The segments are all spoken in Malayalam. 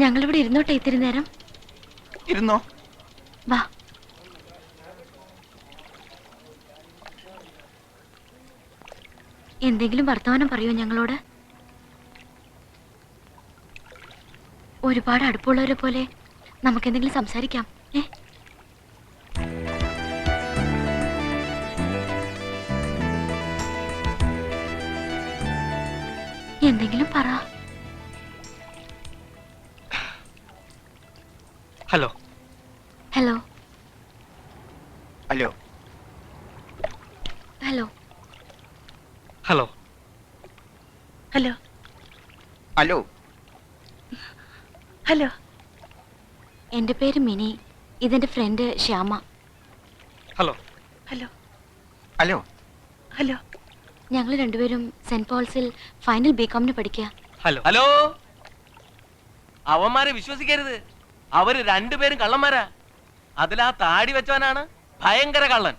ഞങ്ങളിവിടെ ഇരുന്നോട്ടെ ഇത്തിരി നേരം. ഇരുന്നോ. വാ. എന്തെങ്കിലും വർത്തമാനം പറയൂ ഞങ്ങളോട്. ഒരുപാട് അടുപ്പമുള്ളവരെ പോലെ നമുക്കെന്തെങ്കിലും സംസാരിക്കാം. എന്തെങ്കിലും പറ. Hello hello hello hello hello hello hello hello. എൻ്റെ പേര് മിനി. ഇതെന്റെ friend Shyama. Hello hello hello hello. ഞങ്ങൾ രണ്ടുപേരും സെന്റ് പോൾസിൽ ഫൈനൽ ബികോമിന് പഠിക്കുക. Hello hello. അവന്മാരെ വിശ്വസിക്കരുത്. അവര് രണ്ടുപേരും കള്ളന്മാരാ. അതിലാ താടി വെച്ചവനാണ് ഭയങ്കര കള്ളൻ.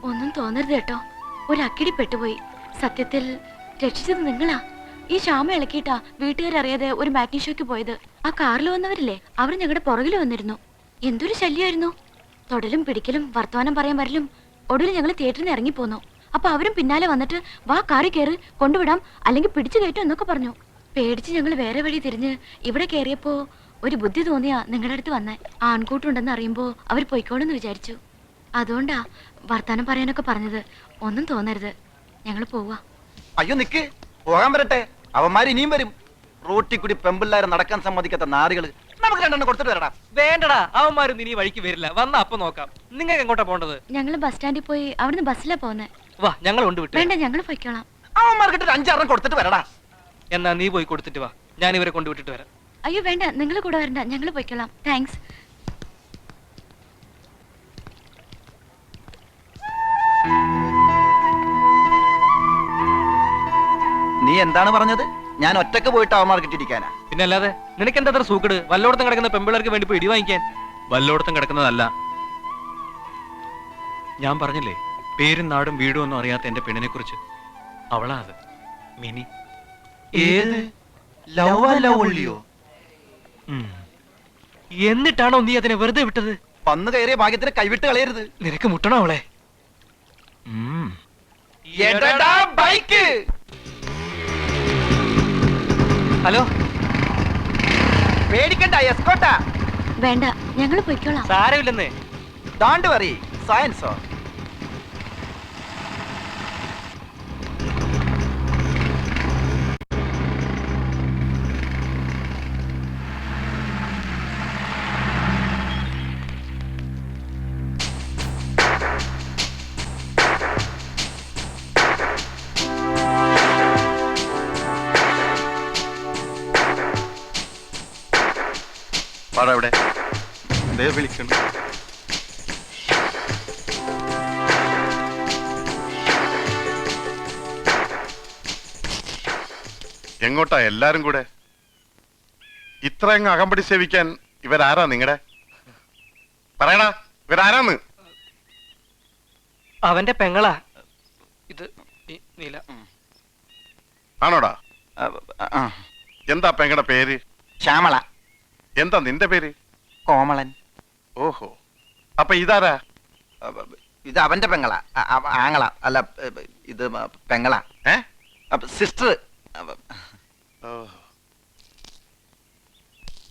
ഒന്നും തോന്നരുത് കേട്ടോ. ഒരു അക്കിടി പെട്ടുപോയി. സത്യത്തിൽ രക്ഷിച്ചത് നിങ്ങളാ. ഈ ശ്യാമ ഇളക്കിയിട്ടാ വീട്ടുകാരറിയാതെ ഒരു മാറ്റിനി ഷോയ്ക്ക് പോയത്. ആ കാറിൽ വന്നവരില്ലേ, അവർ ഞങ്ങളുടെ പുറകിൽ വന്നിരുന്നു. എന്തൊരു ശല്യമായിരുന്നു. തൊടലും പിടിക്കലും വർത്തമാനം പറയാൻ വരലും. ഒടുവിൽ ഞങ്ങൾ തിയേറ്ററിൽ നിന്ന് ഇറങ്ങിപ്പോന്നു. അപ്പൊ അവരും പിന്നാലെ വന്നിട്ട് വാ കാറി കയറി കൊണ്ടുവിടാം, അല്ലെങ്കിൽ പിടിച്ചു കയറ്റും എന്നൊക്കെ പറഞ്ഞു. പേടിച്ച് ഞങ്ങൾ വേറെ വഴി തിരിഞ്ഞ് ഇവിടെ കയറിയപ്പോ ഒരു ബുദ്ധി തോന്നിയാ നിങ്ങളുടെ അടുത്ത് വന്നേ. ആൺകൂട്ടുണ്ടെന്ന് അറിയുമ്പോ അവർ പൊയ്ക്കോളെന്ന് വിചാരിച്ചു. അതുകൊണ്ടാ വർത്താനം പറയാനൊക്കെ പറഞ്ഞത്. ഒന്നും തോന്നരുത്, ഞങ്ങൾ പോവാ. അയ്യോ നിക്ക്, പോകാൻ വരട്ടെ. അവന്മാർ ഇനിയും വരും. റോട്ടി കൂടി പെമ്പിള്ളാരെ നടക്കാൻ സമ്മതിക്കാത്ത നാറികള്. നമുക്ക് രണ്ടെണ്ണം കൊടുത്തിട്ട് വരടാ. വേണ്ടടാ, അവന്മാരൊന്നും ഇനി വഴിക്ക് വരില്ല. വന്നാ അപ്പൊ നോക്കാം. നിങ്ങൾക്ക് എങ്ങോട്ടാ പോണ്ടത്? ഞങ്ങൾ ബസ് സ്റ്റാൻഡിൽ പോയി അവിടുന്ന് ബസ്സിലാ പോന്നെ. വാ, ഞങ്ങൾ കൊണ്ടുവിട്ടു. വേണ്ട, ഞങ്ങൾ പൊയ്ക്കോളാം. അവന്മാർക്കിട്ട് 5-6 കൊടുത്തിട്ട് വരടാ. എന്നാ നീ പോയി കൊടുത്തിട്ട് വാ, ഞാൻ ഇവരെ കൊണ്ടുവിട്ടിട്ട് വരാം. അയ്യോ വേണ്ട, നിങ്ങൾ കൂടെ വരണ്ട, ഞങ്ങൾ പൊയ്ക്കോളാം. താങ്ക്സ്. നീ എന്താണ് പറഞ്ഞത്? ഞാൻ ഒറ്റക്ക് പോയിട്ട് അവന്മാർക്കിട്ടിരിക്കാനാ? പിന്നെ അല്ലാതെ നിനക്ക് എന്താ സൂക്കട്? വല്ലോടത്തും കിടക്കുന്ന പെമ്പിള്ളേർക്ക് വേണ്ടി പോയി ഇടി വാങ്ങിക്കാൻ. വല്ലോടത്തും കിടക്കുന്നതല്ല. ഞാൻ പറഞ്ഞില്ലേ, പേരും നാടും വീടും ഒന്നും അറിയാത്ത എന്റെ പെണ്ണിനെ കുറിച്ച്. അവളാ അത്, മിനി. ഏത് ലവ്വോ? എന്നിട്ടാണോ നീ അതിനെ വെറുതെ വിട്ടത്? വന്നു കയറിയ ഭാഗ്യത്തിന് കൈവിട്ട് കളയരുത്. നിനക്ക് മുട്ടണോ അവളെ? ബൈക്ക്. ഹലോ, പേടിക്കണ്ട, എസ്കോട്ടാ. വേണ്ട, ഞങ്ങൾ പൊയ്ക്കോളാം. സാരമില്ലെന്നേ. Don't worry, സയൻസോ. ഇവിടെ വിളിക്കുന്നു. എങ്ങോട്ടാ എല്ലാരും കൂടെ? ഇത്രയങ്ങ് അകമ്പടി സേവിക്കാൻ ഇവരാരാ നിങ്ങടെ? പറയടാ, ഇവരാരാന്ന്? അവന്റെ പെങ്ങളാ ഇത്. നീല ആണോടാ? എന്താ പെങ്ങടെ പേര്? ശ്യാമള. എന്താ നിന്റെ പേര്? കോമളൻ. ഓഹോ, അപ്പൊ ഇതാരാ? ഇത് അവന്റെ പെങ്ങളാ. ആങ്ങള അല്ല, ഇത് പെങ്ങളാ. സിസ്റ്റർ.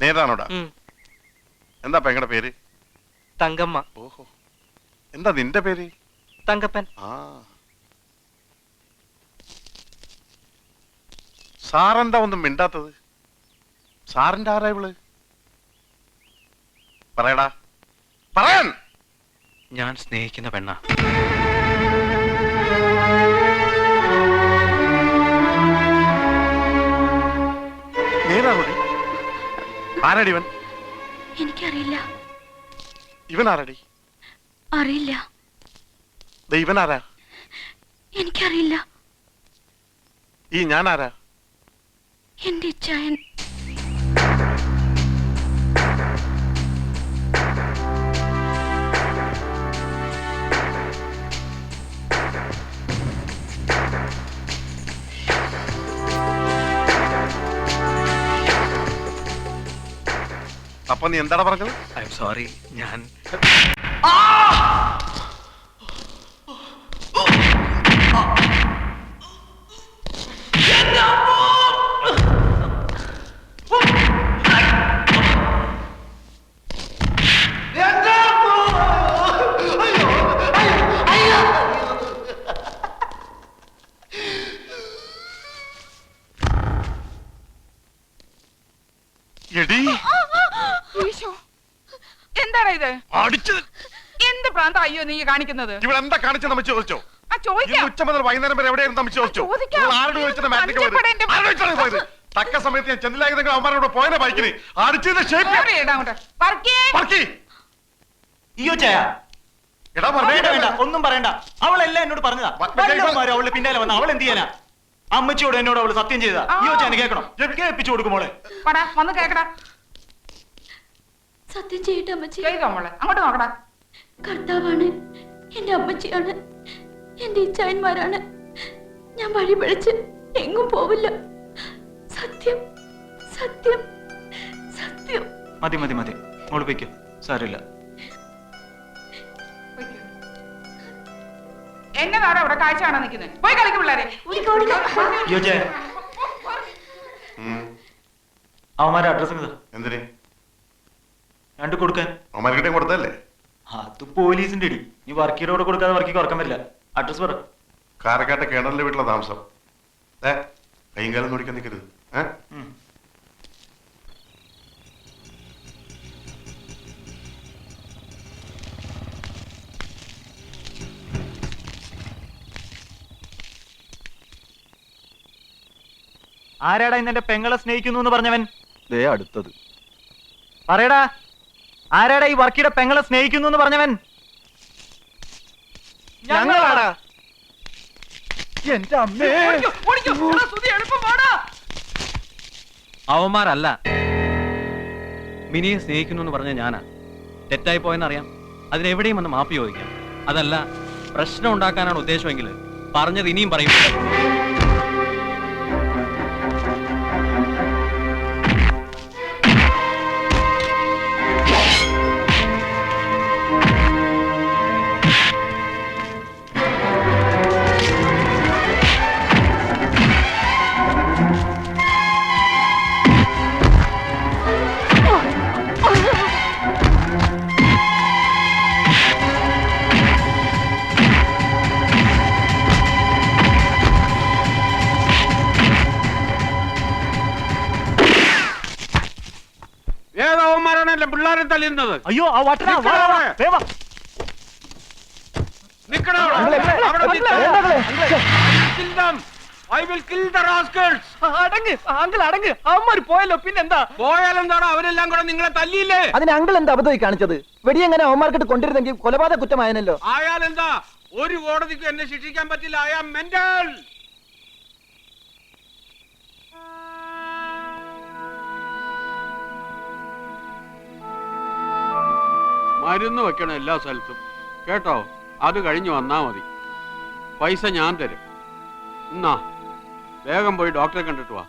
നേരാണോടാ? എന്താ പെങ്ങടെ പേര്? തങ്കമ്മ. ഓഹോ, എന്താ നിന്റെ പേര്? തങ്കപ്പൻ. ആ, സാറെന്താ ഒന്നും മിണ്ടാത്തത്? സാറിന്റെ ആരാ ഇവള്? പറയടാ. പറയാൻ. ഞാൻ സ്നേഹിക്കുന്ന പെണ്ണ. ആരടി ഇവൻ? എനിക്കറിയില്ല. ഇവൻ ആരടി? അറിയില്ല. ഇവൻ ആരാ? എനിക്കറിയില്ല. ഈ ഞാൻ ആരാ? എന്റെ ഇച്ഛായൻ. അപ്പൊ നീ എന്താണ് പറഞ്ഞത്? I am sorry. ഞാൻ എടി എന്താണ് ഇത്? അടിച്ചത് എന്ത് പ്രാന്ത അയ്യോ നീ കാണിക്കുന്നത്? ഇവിടെ എന്താ കാണിച്ചത് നമ്മ ചോദിച്ചോ? ആ ചോദിക്കാം. ഉച്ച മുതൽ വൈകുന്നേരം വരെ എവിടെയായിരുന്നു നമ്മ ചോദിച്ചോ? ചോദിക്കാം. നിങ്ങൾ ആരോട് ചോദിച്ചിട്ട് മാറ്റിക്ക് പോയത്? പഞ്ചപ്പെടേണ്ട- ആരോട് ചോദിച്ചാണ് പോയത്? തക്ക സമയത്ത് ഞാൻ ചെന്നിലായിരുന്നെങ്കിൽ അവന്മാരോട് പോയനെ ബൈക്കിന് അടിച്ചത് ഷേപ്പ് വേറെ ഇടാ അങ്ങോട്ട്. പറക്കേ. പറക്കി. അയ്യോ ചായ എടാ വേണ്ട വേണ്ട ഒന്നും പറയണ്ട. അവളെല്ലാം എന്നോട് പറഞ്ഞതാ. വല്ലവന്മാരും അവളുടെ പിന്നാലെ വന്ന അവൾ എന്ത് ചെയ്യാനാ? അമ്മച്ചിയോട് എന്നോട് അവള് സത്യം ചെയ്തതാ. അയ്യോ ചായ കേൾക്കണം. കേൾപ്പിച്ചു കൊടുക്കും മോളെ. പടാ വന്ന് കേക്കടാ. സത്യം ചെയ്യട്ടെ അമ്മച്ചി. കേൾക്കാം മോളെ. അങ്ങോട്ട് നോക്കടാ. കർത്താവാണ്, എന്റെ അമ്മച്ചിയാണ്, എന്റെ ഇച്ഛായന്മാരാണ്. ഞാൻ വഴി പിഴച്ച് എങ്ങും പോവില്ല. സത്യം, സത്യം, സത്യം. മതി മതി മതി മോള് പൊയ്ക്കോ. സാരമില്ല. എന്നതാണ് അവിടെ കാഴ്ച കാണാൻ നിൽക്കുന്നത്? പോയി കളിക്കും പിള്ളേരെ. അയ്യോ ചായ അവന്മാരുടെ അഡ്രസ് എന്തിന്? രണ്ടു കൊടുക്കാൻ. അവന്മാർക്കിട്ടേ കൊടുത്തല്ലേ? അത് പോലീസിന്റെ ഇടി. നീ വർക്കിയോട് കൊടുക്കാതെ വർക്കിക്ക് ഉറക്കം വരില്ല. അഡ്രസ് പറ. കാരക്കാട്ട കേണലിന്റെ വീട്ടിലെ താമസം. കൈയും കാലം നോടിക്കാൻ നിൽക്കരുത്. ആരാടാ ഇന്ന് എന്റെ പെങ്ങളെ സ്നേഹിക്കുന്നു എന്ന് പറഞ്ഞവൻ? അടുത്തത് പറയടാ, ആരാടാ ഈ വർക്കിയുടെ പെങ്ങളെ സ്നേഹിക്കുന്നു എന്ന് പറഞ്ഞവൻ? ഞങ്ങളാടാ. എന്റെ അമ്മേ. ഓടിക്കോ, ഓടിക്കോ. എടാ, സുധി, എളുപ്പം പോടാ. അവന്മാരല്ല. മിനിയെ സ്നേഹിക്കുന്നു എന്ന് പറഞ്ഞ ഞാനാ. തെറ്റായി പോയെന്നറിയാം. അതിനെവിടെയും വന്ന് മാപ്പി ചോദിക്കാം. അതല്ല പ്രശ്നം ഉണ്ടാക്കാനാണ് ഉദ്ദേശമെങ്കിൽ പറഞ്ഞത് ഇനിയും പറയും. ഏതവന്മാരാണല്ലേ പിള്ളേരെ തല്ലുന്നത്? അയ്യോ ആ വട്ടനാ. വാ, വാ, വാ. വേഗം വാ. അടങ്ങ് അവന്മാര് പോയല്ലോ. പിന്നെന്താ? പോയാലെന്താണോ? അവരെല്ലാം കൂടെ നിങ്ങളെ തല്ലിയില്ലേ? അതിന് അങ്കിൾ എന്താ അബദ്ധമായി കാണിച്ചത്? വെടിയെങ്ങനെ അവന്മാർക്കിട്ട് കൊണ്ടിരുന്നെങ്കിൽ കൊലപാതക കുറ്റമായനല്ലോ. ആയാലെന്താ? ഒരു കോടതിക്ക് എന്നെ ശിക്ഷിക്കാൻ പറ്റില്ല. I am mental. മരുന്ന് വെക്കണം എല്ലാ സ്ഥലത്തും കേട്ടോ. അത് കഴിഞ്ഞ് വന്നാ മതി. പൈസ ഞാൻ തരും. എന്നാ വേഗം പോയി ഡോക്ടറെ കണ്ടിട്ട് വാ.